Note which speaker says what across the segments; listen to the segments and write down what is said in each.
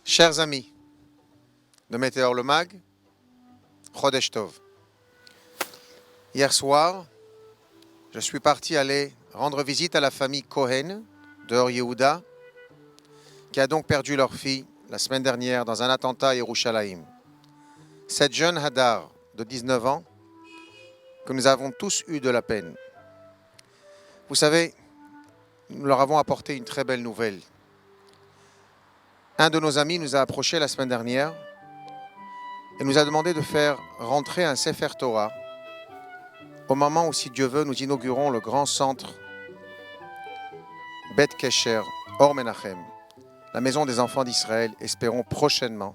Speaker 1: Chers amis de Météor le Mag, Chodesh Tov. Hier soir, je suis parti aller rendre visite à la famille Cohen de Or Yehuda, qui a donc perdu leur fille la semaine dernière dans un attentat à Yerushalayim. Cette jeune Hadar de 19 ans, que nous avons tous eu de la peine. Vous savez, nous leur avons apporté une très belle nouvelle. Un de nos amis nous a approchés la semaine dernière et nous a demandé de faire rentrer un Sefer Torah au moment où, si Dieu veut, nous inaugurons le grand centre Bet Kesher Or Menachem, la maison des enfants d'Israël, espérons prochainement,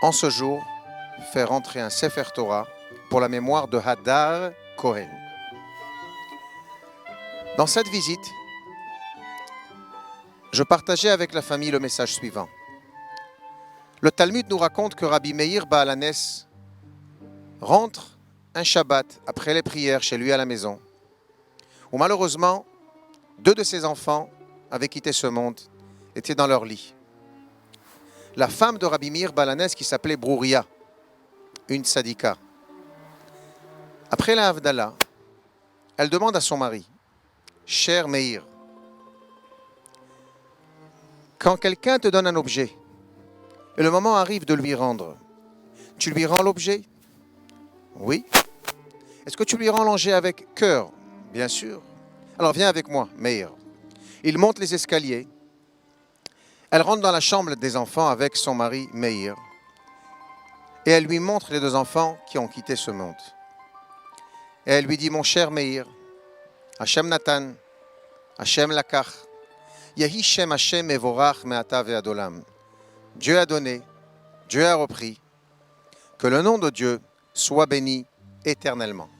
Speaker 1: en ce jour, faire rentrer un Sefer Torah pour la mémoire de Hadar Cohen. Dans cette visite, je partageais avec la famille le message suivant. Le Talmud nous raconte que Rabbi Meir Baal HaNes rentre un Shabbat après les prières chez lui à la maison, où malheureusement, 2 de ses enfants avaient quitté ce monde, étaient dans leur lit. La femme de Rabbi Meir Baal HaNes, qui s'appelait Brouria, une tzadika. Après la Havdalah, elle demande à son mari, « Cher Meir, quand quelqu'un te donne un objet, et le moment arrive de lui rendre, tu lui rends l'objet? Oui. Est-ce que tu lui rends l'objet avec cœur? Bien sûr. Alors viens avec moi, Meir. Il monte les escaliers. Elle rentre dans la chambre des enfants avec son mari, Meir. Et elle lui montre les 2 enfants qui ont quitté ce monde. Et elle lui dit, mon cher Meir, Hashem Natan, Hashem Lakach, Yehi Shem Hashem Evorach Me'ata Ve'adolam. Dieu a donné, Dieu a repris, que le nom de Dieu soit béni éternellement.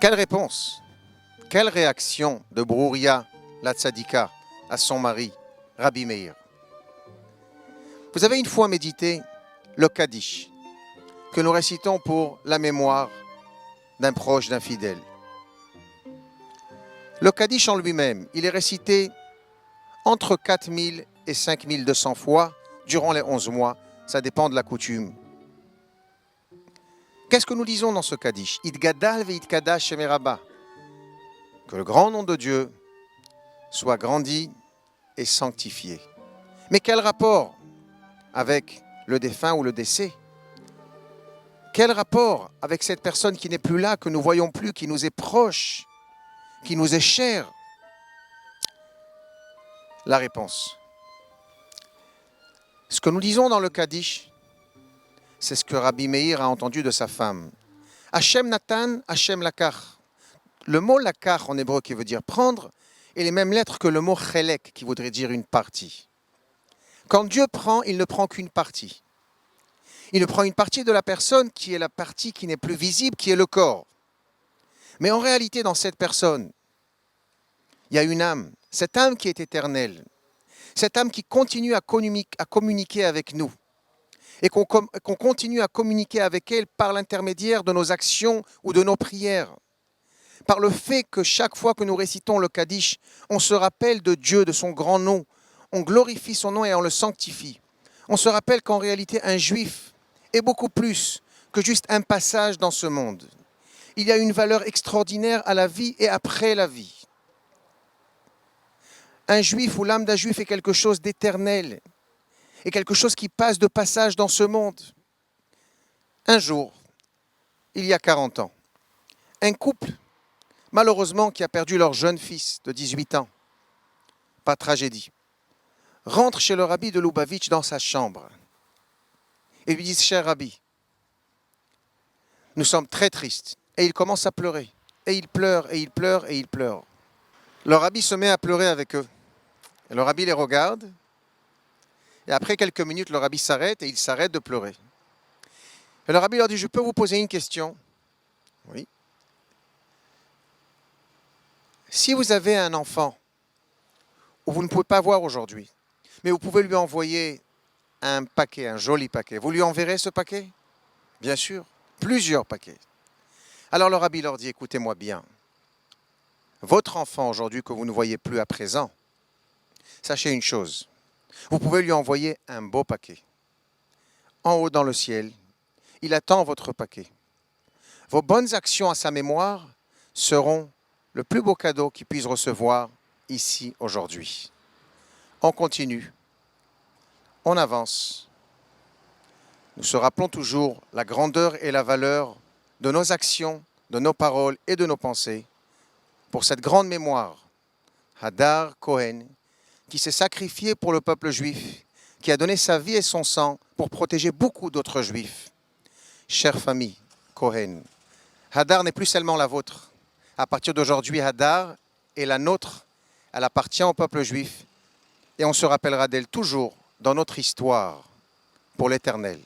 Speaker 1: Quelle réponse, quelle réaction de Brouria, la tzadika, à son mari, Rabbi Meir. Vous avez une fois médité le Kaddish, que nous récitons pour la mémoire d'un proche, d'un fidèle. Le Kaddish en lui-même, il est récité entre 4000 et 5200 fois durant les 11 mois. Ça dépend de la coutume. Qu'est-ce que nous disons dans ce Kaddish? Idgadal ve'itkadash Shem Rabba. Que le grand nom de Dieu soit grandi et sanctifié. Mais quel rapport avec le défunt ou le décès? Quel rapport avec cette personne qui n'est plus là, que nous ne voyons plus, qui nous est proche, qui nous est chère? La réponse. Ce que nous disons dans le Kaddish, c'est ce que Rabbi Meir a entendu de sa femme. Hashem Natan, Hashem Lakach. Le mot Lakach en hébreu qui veut dire prendre est les mêmes lettres que le mot Chelek qui voudrait dire une partie. Quand Dieu prend, il ne prend qu'une partie. Il ne prend une partie de la personne qui est la partie qui n'est plus visible, qui est le corps. Mais en réalité, dans cette personne, il y a une âme. Cette âme qui est éternelle. Cette âme qui continue à communiquer avec nous. Et qu'on continue à communiquer avec elle par l'intermédiaire de nos actions ou de nos prières. Par le fait que chaque fois que nous récitons le Kaddish, on se rappelle de Dieu, de son grand nom. On glorifie son nom et on le sanctifie. On se rappelle qu'en réalité, un juif est beaucoup plus que juste un passage dans ce monde. Il y a une valeur extraordinaire à la vie et après la vie. Un juif ou l'âme d'un juif est quelque chose d'éternel et quelque chose qui passe de passage dans ce monde. Un jour, il y a 40 ans, un couple, malheureusement, qui a perdu leur jeune fils de 18 ans, pas de tragédie, rentre chez le rabbi de Lubavitch dans sa chambre et lui dit, cher rabbi, nous sommes très tristes. Et il commence à pleurer. Et il pleure, et il pleure, et il pleure. Le rabbi se met à pleurer avec eux. Et le rabbi les regarde. Et après quelques minutes, le rabbi s'arrête et il s'arrête de pleurer. Et le rabbi leur dit, je peux vous poser une question? Oui. Si vous avez un enfant où vous ne pouvez pas voir aujourd'hui, mais vous pouvez lui envoyer un paquet, un joli paquet, vous lui enverrez ce paquet? Bien sûr, plusieurs paquets. Alors le rabbi leur dit, écoutez-moi bien, votre enfant aujourd'hui que vous ne voyez plus à présent, Sachez une chose, vous pouvez lui envoyer un beau paquet. En haut dans le ciel, il attend votre paquet. Vos bonnes actions à sa mémoire seront le plus beau cadeau qu'il puisse recevoir ici aujourd'hui. On continue, on avance. Nous se rappelons toujours la grandeur et la valeur de nos actions, de nos paroles et de nos pensées pour cette grande mémoire, Hadar Cohen, qui s'est sacrifié pour le peuple juif, qui a donné sa vie et son sang pour protéger beaucoup d'autres juifs. Chère famille Cohen, Hadar n'est plus seulement la vôtre. À partir d'aujourd'hui, Hadar est la nôtre. Elle appartient au peuple juif et on se rappellera d'elle toujours dans notre histoire pour l'éternel.